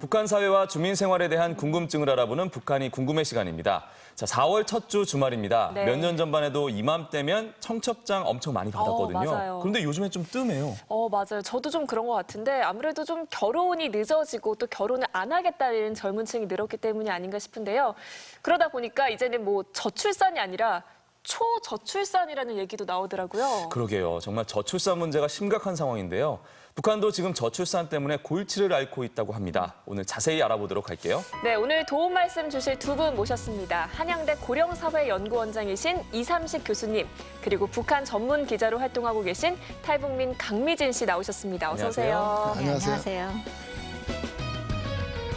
북한 사회와 주민 생활에 대한 궁금증을 알아보는 북한이 궁금해 시간입니다. 자, 4월 첫 주 주말입니다. 네. 몇 년 전만 해도 이맘때면 청첩장 엄청 많이 받았거든요. 맞아요. 그런데 요즘엔 좀 뜸해요. 맞아요. 저도 좀 그런 것 같은데 아무래도 좀 결혼이 늦어지고 또 결혼을 안 하겠다는 젊은 층이 늘었기 때문이 아닌가 싶은데요. 그러다 보니까 이제는 뭐 저출산이 아니라 초저출산이라는 얘기도 나오더라고요. 그러게요. 정말 저출산 문제가 심각한 상황인데요. 북한도 지금 저출산 때문에 골치를 앓고 있다고 합니다. 오늘 자세히 알아보도록 할게요. 네, 오늘 도움 말씀 주실 두 분 모셨습니다. 한양대 고령사회연구원장이신 이삼식 교수님, 그리고 북한 전문 기자로 활동하고 계신 탈북민 강미진 씨 나오셨습니다. 어서 오세요. 안녕하세요.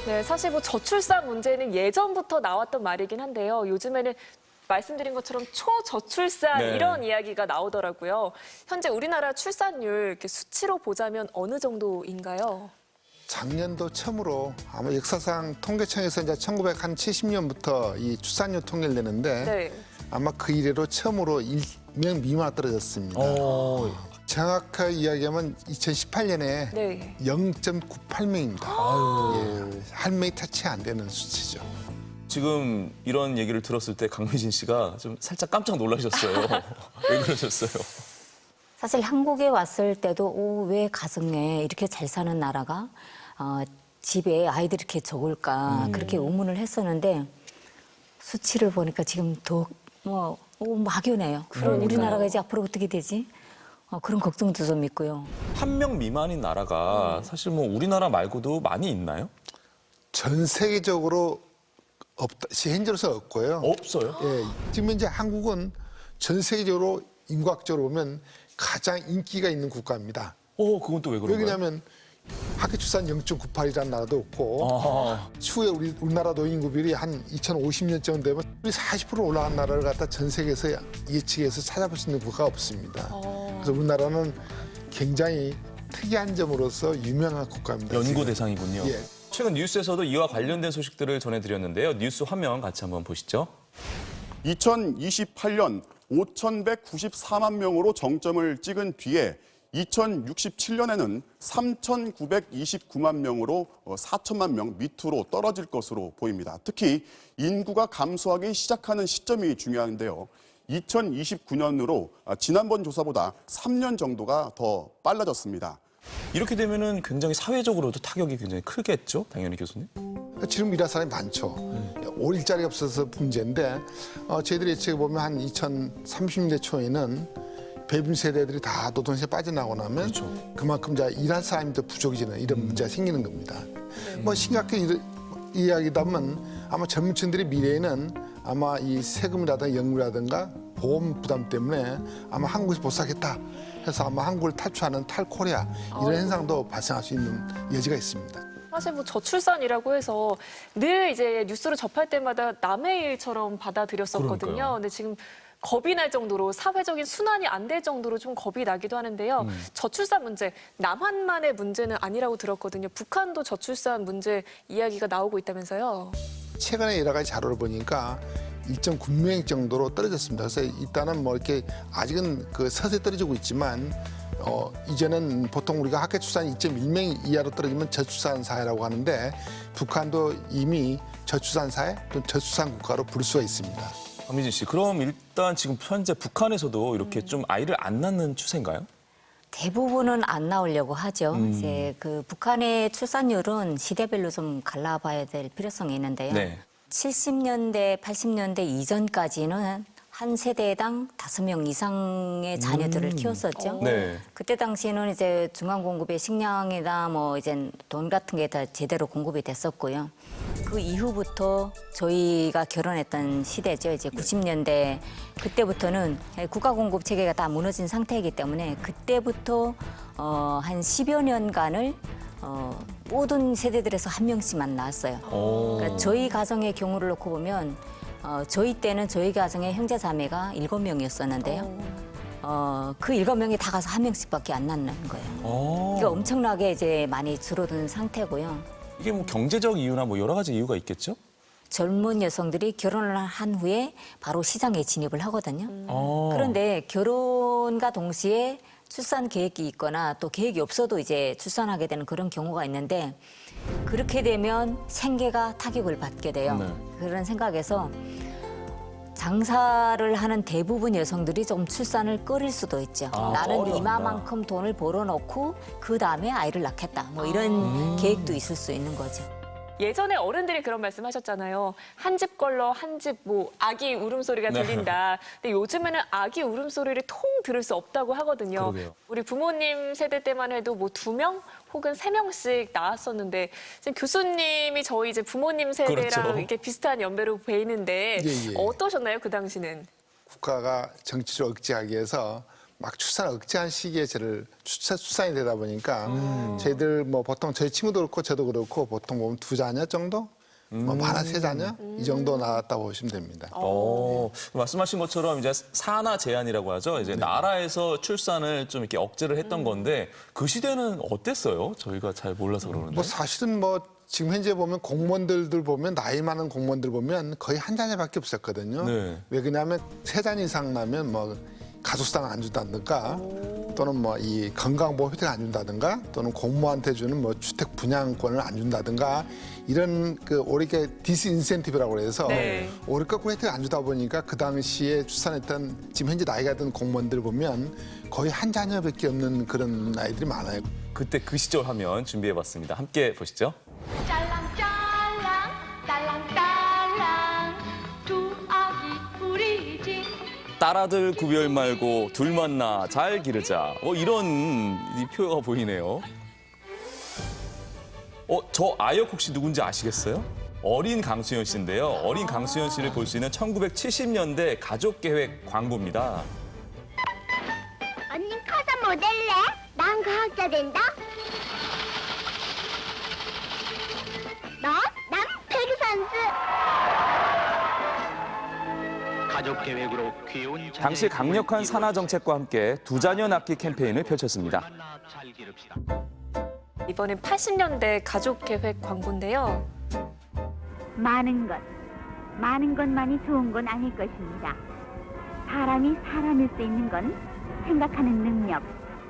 네, 사실 뭐 저출산 문제는 예전부터 나왔던 말이긴 한데요. 요즘에는 말씀드린 것처럼 초저출산 네. 이런 이야기가 나오더라고요. 현재 우리나라 출산율 이렇게 수치로 보자면 어느 정도인가요? 작년도 처음으로 아마 역사상 통계청에서 이제 1970년부터 이 출산율 통계를 내는데 네. 아마 그 이래로 처음으로 1명 미만 떨어졌습니다. 정확하게 이야기하면 2018년에 네. 0.98명입니다. 예, 한 명이 터치 안 되는 수치죠. 지금 이런 얘기를 들었을 때 강미진 씨가 좀 살짝 깜짝 놀라셨어요. 왜 그러셨어요? 사실 한국에 왔을 때도 왜 가정에 이렇게 잘 사는 나라가 집에 아이들이 이렇게 적을까 그렇게 의문을 했었는데 수치를 보니까 지금 더 막연해요. 우리나라가 이제 앞으로 어떻게 되지? 그런 걱정도 좀 있고요. 1명 미만인 나라가 사실 뭐 우리나라 말고도 많이 있나요? 전 세계적으로 없다, 현재로서 없고요. 없어요. 예, 지금 이제 한국은 전 세계적으로 인구학적으로 보면 가장 인기가 있는 국가입니다. 그건 또 왜 그런가요? 왜냐하면 학교 출산 0.98이라는 나라도 없고 추후에 우리나라 노인구 비율이 한 2050년쯤 되면 40% 올라간 나라를 갖다 전 세계에서 예측해서 찾아볼 수 있는 국가가 없습니다. 그래서 우리나라는 굉장히 특이한 점으로서 유명한 국가입니다. 연구 지금. 대상이군요. 예. 최근 뉴스에서도 이와 관련된 소식들을 전해드렸는데요. 뉴스 화면 같이 한번 보시죠. 2028년 5,194만 명으로 정점을 찍은 뒤에 2067년에는 3,929만 명으로 4천만 명 밑으로 떨어질 것으로 보입니다. 특히 인구가 감소하기 시작하는 시점이 중요한데요. 2029년으로 지난번 조사보다 3년 정도가 더 빨라졌습니다. 이렇게 되면은 굉장히 사회적으로도 타격이 굉장히 크겠죠? 당연히 교수님. 지금 일할 사람이 많죠. 올 일자리가 없어서 문제인데 저희들이 예측해 보면 한 2030년대 초에는 베이비 세대들이 다 노동시에 빠져나오고 나면 그만큼 이제 일할 사람이 더 부족해지는 이런 문제가 생기는 겁니다. 뭐 심각하게 이야기다면 아마 젊은 층들이 미래에는 아마 이 세금이라든가 연금이라든가 보험 부담 때문에 아마 한국에서 못 살겠다 해서 아마 한국을 탈출하는 탈코리아 이런 현상도 발생할 수 있는 여지가 있습니다. 사실 뭐 저출산이라고 해서 늘 이제 뉴스를 접할 때마다 남의 일처럼 받아들였었거든요. 그러니까요. 근데 지금 겁이 날 정도로 사회적인 순환이 안 될 정도로 좀 겁이 나기도 하는데요. 저출산 문제, 남한만의 문제는 아니라고 들었거든요. 북한도 저출산 문제 이야기가 나오고 있다면서요. 최근에 여러 가지 자료를 보니까 1.9명 정도로 떨어졌습니다. 그래서 일단은 뭐 이렇게 아직은 그 서서히 떨어지고 있지만 이제는 보통 우리가 학교 출산 2.1명 이하로 떨어지면 저출산 사회라고 하는데 북한도 이미 저출산 사회 또는 저출산 국가로 부를 수가 있습니다. 강미진 씨, 그럼 일단 지금 현재 북한에서도 이렇게 좀 아이를 안 낳는 추세인가요? 대부분은 안 나오려고 하죠. 이제 그 북한의 출산율은 시대별로 좀 갈라봐야 될 필요성이 있는데요. 네. 70년대, 80년대 이전까지는 한 세대당 5명 이상의 자녀들을 키웠었죠. 네. 그때 당시에는 이제 중앙 공급의 식량이나 뭐 이제 돈 같은 게 다 제대로 공급이 됐었고요. 그 이후부터 저희가 결혼했던 시대죠. 이제 90년대 그때부터는 국가 공급 체계가 다 무너진 상태이기 때문에 그때부터 한 10여 년간을 모든 세대들에서 한 명씩만 낳았어요. 그러니까 저희 가정의 경우를 놓고 보면 저희 때는 저희 가정의 형제 자매가 7명이었었는데요. 그 7명이 다 가서 한 명씩밖에 안 낳는 거예요. 그러니까 엄청나게 이제 많이 줄어든 상태고요. 이게 뭐 경제적 이유나 뭐 여러 가지 이유가 있겠죠? 젊은 여성들이 결혼을 한 후에 바로 시장에 진입을 하거든요. 그런데 결혼과 동시에 출산 계획이 있거나 또 계획이 없어도 이제 출산하게 되는 그런 경우가 있는데 그렇게 되면 생계가 타격을 받게 돼요. 네. 그런 생각에서 장사를 하는 대부분 여성들이 좀 출산을 꺼릴 수도 있죠. 나는 꺼려한다. 이마만큼 돈을 벌어놓고 그 다음에 아이를 낳겠다. 뭐 이런 계획도 있을 수 있는 거죠. 예전에 어른들이 그런 말씀하셨잖아요. 한 집 걸러 한 집 뭐 아기 울음소리가 네. 들린다. 근데 요즘에는 아기 울음소리를 통 들을 수 없다고 하거든요. 그러게요. 우리 부모님 세대 때만 해도 뭐 2명 혹은 3명씩 나왔었는데 지금 교수님이 저희 이제 부모님 세대랑 그렇죠. 이렇게 비슷한 연배로 보이는데 예. 어떠셨나요 그 당시는? 국가가 정치를 억제하기 위해서 막 출산을 억제한 시기에 저를 출산이 되다 보니까 저희들 뭐 보통 저희 친구도 그렇고 저도 그렇고 보통 보면 2자녀 정도? 뭐 많아 3자녀? 이 정도 나왔다고 보시면 됩니다. 말씀하신 것처럼 이제 산하 제한이라고 하죠. 이제 나라에서 출산을 좀 이렇게 억제를 했던 건데 그 시대는 어땠어요? 저희가 잘 몰라서 그러는데. 뭐 사실은 뭐 지금 현재 보면 공무원들 보면 나이 많은 공무원들 보면 거의 한 자녀밖에 없었거든요. 네. 왜 그러냐면 3자녀 이상 나면 뭐 가족수당 안 준다든가 또는 뭐 이 건강보험 혜택 안 준다든가 또는 공무원한테 주는 뭐 주택 분양권을 안 준다든가 이런 그 오리게 디스인센티브라고 그래서 네. 오리가구 혜택 안 주다 보니까 그 당시에 출산했던 지금 현재 나이가 든 공무원들 보면 거의 한 자녀밖에 없는 그런 아이들이 많아요. 그때 그 시절 하면 준비해봤습니다. 함께 보시죠. 짤랑짤랑 딸랑딸랑 두 아기 우리 집 딸아들 구별 말고 둘 만나 잘 기르자. 이런 이 표가 보이네요. 저 아역 혹시 누군지 아시겠어요? 어린 강수현 씨인데요. 어린 강수현 씨를 볼 수 있는 1970년대 가족계획 광고입니다. 언니 커서 모델래? 난 과학자 된다. 너? 난 배구 선수. 가족 계획으로 귀여운 당시 강력한 산하 정책과 함께 2자녀 낳기 캠페인을 펼쳤습니다. 잘 기릅시다. 이번엔 80년대 가족 계획 광고인데요. 많은 것만이 좋은 건 아닐 것입니다. 사람이 사람일 수 있는 건 생각하는 능력,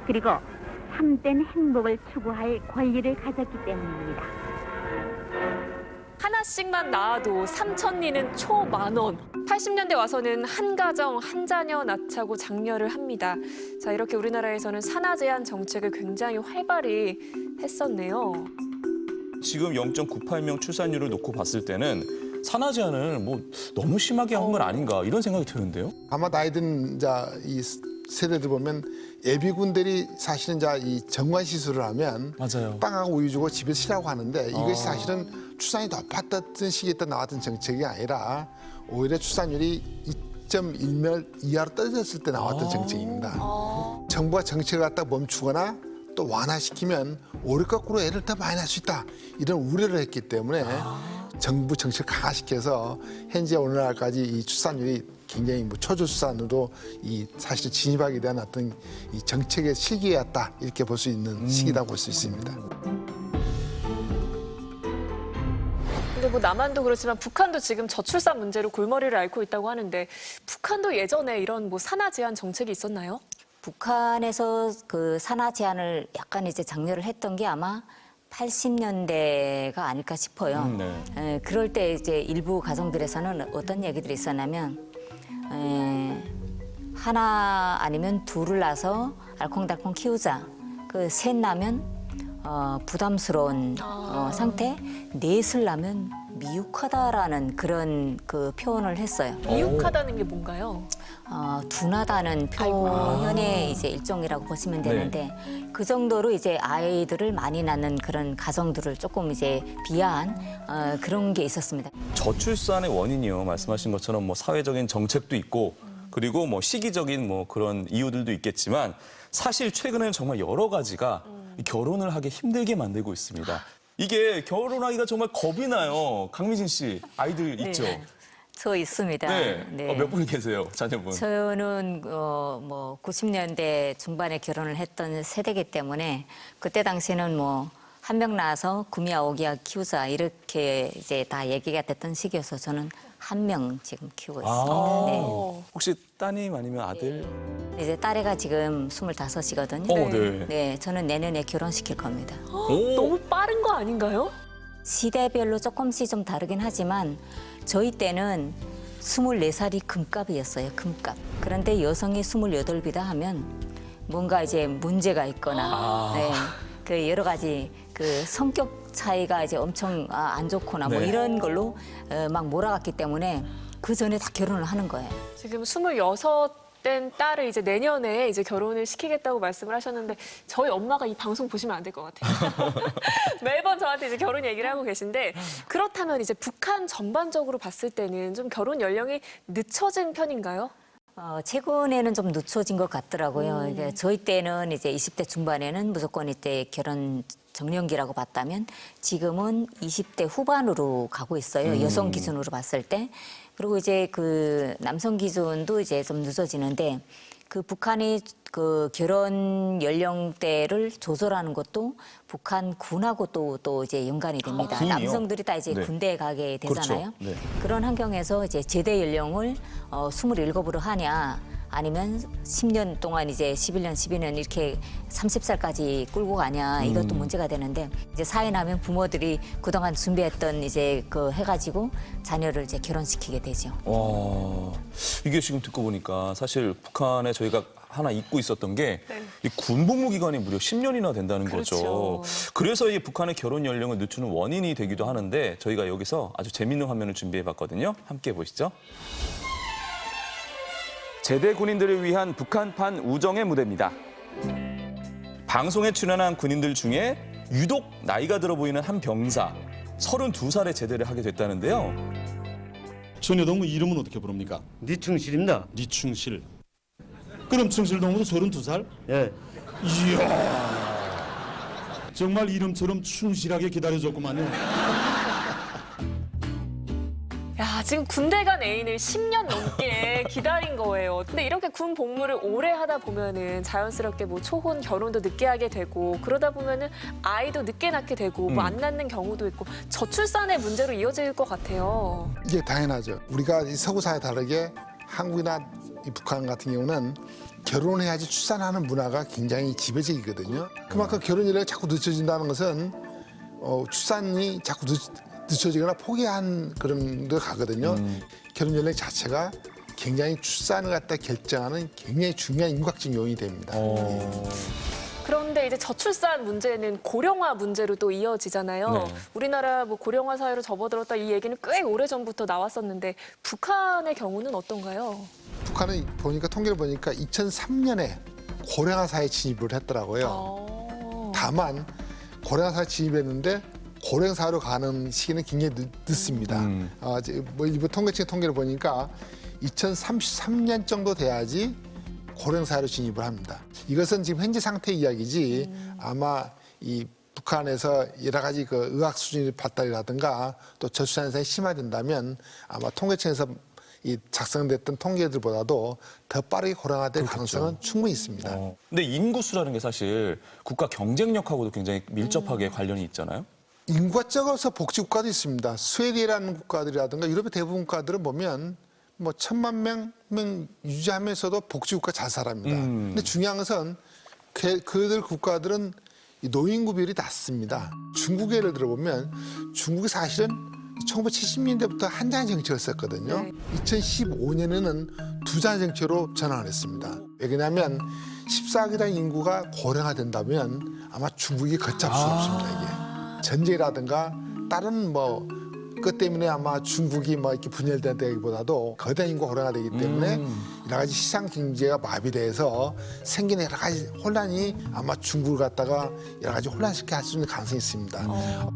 그리고 참된 행복을 추구할 권리를 가졌기 때문입니다. 하나씩만 낳아도 3천리는 초만원. 80년대 와서는 한 가정 한 자녀 낳자고 장려를 합니다. 자, 이렇게 우리나라에서는 산하 제한 정책을 굉장히 활발히 했었네요. 지금 0.98명 출산율을 놓고 봤을 때는 산하 제한을 뭐 너무 심하게 한 건 아닌가 이런 생각이 드는데요. 아마 나이 든 이 세대들 보면 예비군들이 사실은 이 정관 시술을 하면 맞아요. 빵하고 우유 주고 집에 쉬라고 하는데 이것이 사실은 출산이 높았던 시기에 때 나왔던 정책이 아니라 오히려 출산율이 2.1명 이하로 떨어졌을 때 나왔던 정책입니다. 정부가 정책을 갖다 멈추거나 또 완화시키면 오를 거꾸로 애를 더 많이 낳을 수 있다 이런 우려를 했기 때문에 정부 정책을 강화시켜서 현재 오늘날까지 이 출산율이 굉장히 뭐 초저출산으로 이 사실 진입하게 대한 어떤 이 정책의 실기였다 이렇게 볼 수 있는 시기라고 볼 수 있습니다. 근데 뭐 남한도 그렇지만 북한도 지금 저출산 문제로 골머리를 앓고 있다고 하는데 북한도 예전에 이런 뭐 산하 제한 정책이 있었나요? 북한에서 그 산하 제한을 약간 이제 장려를 했던 게 아마 80년대가 아닐까 싶어요. 네. 그럴 때 이제 일부 가정들에서는 어떤 얘기들이 있었냐면 하나 아니면 둘을 낳아서 알콩달콩 키우자. 그 셋 낳으면 부담스러운 상태, 넷을 낳으면 미육하다라는 그런 그 표현을 했어요. 미육하다는 게 뭔가요? 둔하다는 표현의 이제 일종이라고 보시면 되는데 그 정도로 이제 아이들을 많이 낳는 그런 가정들을 조금 이제 비하한 그런 게 있었습니다. 저출산의 원인이요. 말씀하신 것처럼 뭐 사회적인 정책도 있고 그리고 뭐 시기적인 뭐 그런 이유들도 있겠지만 사실 최근에는 정말 여러 가지가 결혼을 하기 힘들게 만들고 있습니다. 이게 결혼하기가 정말 겁이 나요. 강미진 씨 아이들 있죠? 저 있습니다. 네. 네. 몇 분 계세요, 자녀분? 저는 뭐 90년대 중반에 결혼을 했던 세대이기 때문에 그때 당시에는 뭐 한 명 낳아서 구미야 오기야 키우자 이렇게 이제 다 얘기가 됐던 시기여서 저는 한 명 지금 키우고 있습니다. 네. 혹시 따님 아니면 아들? 이제 딸애가 지금 25이거든요. 네. 네, 저는 내년에 결혼시킬 겁니다. 너무 빠른 거 아닌가요? 시대별로 조금씩 좀 다르긴 하지만 저희 때는 24살이 금값이었어요, 금값. 그런데 여성이 28이다 하면 뭔가 이제 문제가 있거나 네, 그 여러 가지 그 성격 차이가 이제 엄청 안 좋거나 뭐 네. 이런 걸로 막 몰아갔기 때문에 그 전에 다 결혼을 하는 거예요. 지금 26된 딸을 이제 내년에 이제 결혼을 시키겠다고 말씀을 하셨는데 저희 엄마가 이 방송 보시면 안 될 것 같아요. 매번 저한테 이제 결혼 얘기를 하고 계신데 그렇다면 이제 북한 전반적으로 봤을 때는 좀 결혼 연령이 늦춰진 편인가요? 최근에는 좀 늦춰진 것 같더라고요. 이게 저희 때는 이제 20대 중반에는 무조건 이때 결혼 정년기라고 봤다면 지금은 20대 후반으로 가고 있어요. 여성 기준으로 봤을 때. 그리고 이제 그 남성 기준도 이제 좀 늦어지는데 그 북한이 그 결혼 연령대를 조절하는 것도 북한 군하고 또 이제 연관이 됩니다. 군이요? 남성들이 다 이제 네. 군대에 가게 되잖아요. 그렇죠. 네. 그런 환경에서 이제 제대 연령을 27으로 하냐 아니면 10년 동안 이제 11년, 12년 이렇게 30살까지 끌고 가냐 이것도 문제가 되는데 이제 사회 나면 부모들이 그동안 준비했던 이제 그 해가지고 자녀를 이제 결혼시키게 되죠. 와, 이게 지금 듣고 보니까 사실 북한에 저희가 하나 잊고 있었던 게 이 군복무 기간이 무려 10년이나 된다는 거죠. 그렇죠. 그래서 이 북한의 결혼 연령을 늦추는 원인이 되기도 하는데 저희가 여기서 아주 재밌는 화면을 준비해봤거든요. 함께 보시죠. 제대 군인들을 위한 북한판 우정의 무대입니다. 방송에 출연한 군인들 중에 유독 나이가 들어 보이는 한 병사, 32살에 제대를 하게 됐다는데요. 전여동무 이름은 어떻게 부릅니까? 니충실입니다. 니충실. 그럼 충실동무도 32살? 예. 이야. 정말 이름처럼 충실하게 기다려줬구만요. 야, 지금 군대 간 애인을 10년 넘게 기다린 거예요. 근데 이렇게 군 복무를 오래 하다 보면은 자연스럽게 뭐 초혼 결혼도 늦게 하게 되고 그러다 보면은 아이도 늦게 낳게 되고 뭐 안 낳는 경우도 있고 저출산의 문제로 이어질 것 같아요. 이게 당연하죠. 우리가 이 서구 사회 다르게 한국이나 이 북한 같은 경우는 결혼해야지 출산하는 문화가 굉장히 지배적이거든요. 그만큼 결혼 연령이 자꾸 늦춰진다는 것은 출산이 자꾸 늦춰지거나 포기한 그런 데 가거든요. 결혼 연령 자체가 굉장히 출산을 갖다 결정하는 굉장히 중요한 인과적 요인이 됩니다. 그런데 이제 저출산 문제는 고령화 문제로 또 이어지잖아요. 네. 우리나라 뭐 고령화 사회로 접어들었다 이 얘기는 꽤 오래전부터 나왔었는데 북한의 경우는 어떤가요? 북한은 보니까 통계를 보니까 2003년에 고령화 사회에 진입을 했더라고요. 다만 고령화 사회에 진입했는데 고령 사회로 가는 시기는 굉장히 늦습니다. 뭐 일부 통계청 통계를 보니까 2033년 정도 돼야지 고령 사회로 진입을 합니다. 이것은 지금 현재 상태의 이야기지 아마 이 북한에서 여러 가지 그 의학 수준의 발달이라든가 또 저출산 현상이 심화된다면 아마 통계청에서 이 작성됐던 통계들보다도 더 빠르게 고령화될 가능성은 충분히 있습니다. 근데 인구수라는 게 사실 국가 경쟁력하고도 굉장히 밀접하게 관련이 있잖아요. 인구가 적어서 복지국가도 있습니다. 스웨덴이라는 국가들이라든가 유럽의 대부분 국가들은 보면 뭐 1,000만 명 유지하면서도 복지국가 잘 살아갑니다. 근데 중요한 것은 그들 국가들은 이 노인구 비율이 낮습니다. 중국의 예를 들어보면 중국이 사실은 1970년대부터 한장 정책을 썼거든요. 2015년에는 두장 정책으로 전환을 했습니다. 왜냐하면 14억이라는 인구가 고령화된다면 아마 중국이 걷잡을 수 없습니다. 이게 전쟁이라든가 다른 뭐 그것 때문에 아마 중국이 뭐 이렇게 분열된다기보다도 거대한 인구가 고령화되기 때문에 여러 가지 시장 경제가 마비돼서 생기는 여러 가지 혼란이 아마 중국을 갖다가 여러 가지 혼란시키게 할 수 있는 가능성이 있습니다.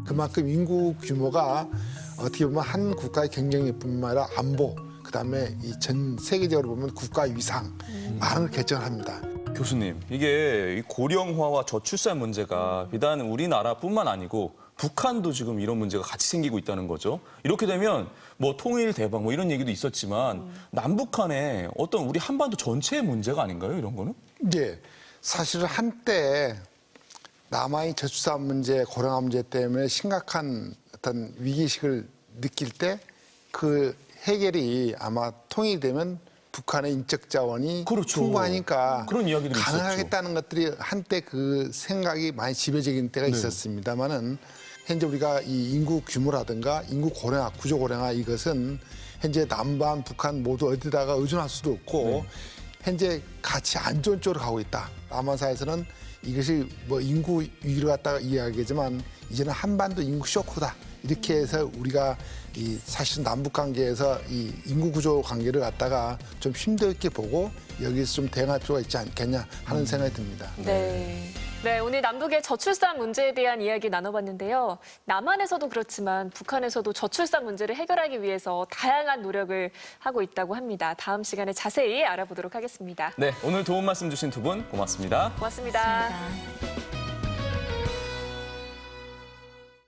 그만큼 인구 규모가 어떻게 보면 한 국가의 경쟁력뿐만 아니라 안보, 그다음에 이 전 세계적으로 보면 국가 위상 많은 걸 결정을 합니다. 교수님, 이게 이 고령화와 저출산 문제가 비단 우리나라뿐만 아니고 북한도 지금 이런 문제가 같이 생기고 있다는 거죠. 이렇게 되면 뭐 통일 대박 뭐 이런 얘기도 있었지만 남북한의 어떤 우리 한반도 전체의 문제가 아닌가요? 이런 거는? 네, 사실은 한때 남한이 저출산 문제, 고령화 문제 때문에 심각한 어떤 위기의식을 느낄 때 그 해결이 아마 통일되면 북한의 인적 자원이 그렇죠. 풍부하니까 그런 이야기들이 가능하겠다는 것들이 한때 그 생각이 많이 지배적인 때가 있었습니다만은 현재 우리가 이 인구 규모라든가 인구 고령화, 구조 고령화 이것은 현재 남반, 북한 모두 어디다가 의존할 수도 없고 현재 같이 안 좋은 쪽으로 가고 있다. 남한사에서는 이것이 뭐 인구 위기를 갖다가 이야기하지만 이제는 한반도 인구 쇼크다. 이렇게 해서 우리가 이 사실 남북 관계에서 이 인구 구조 관계를 갖다가 좀 심도 있게 보고 여기서 좀 대응할 필요가 있지 않겠냐 하는 생각이 듭니다. 네. 네, 오늘 남북의 저출산 문제에 대한 이야기 나눠봤는데요. 남한에서도 그렇지만 북한에서도 저출산 문제를 해결하기 위해서 다양한 노력을 하고 있다고 합니다. 다음 시간에 자세히 알아보도록 하겠습니다. 네, 오늘 도움 말씀 주신 두 분 고맙습니다. 고맙습니다. 감사합니다.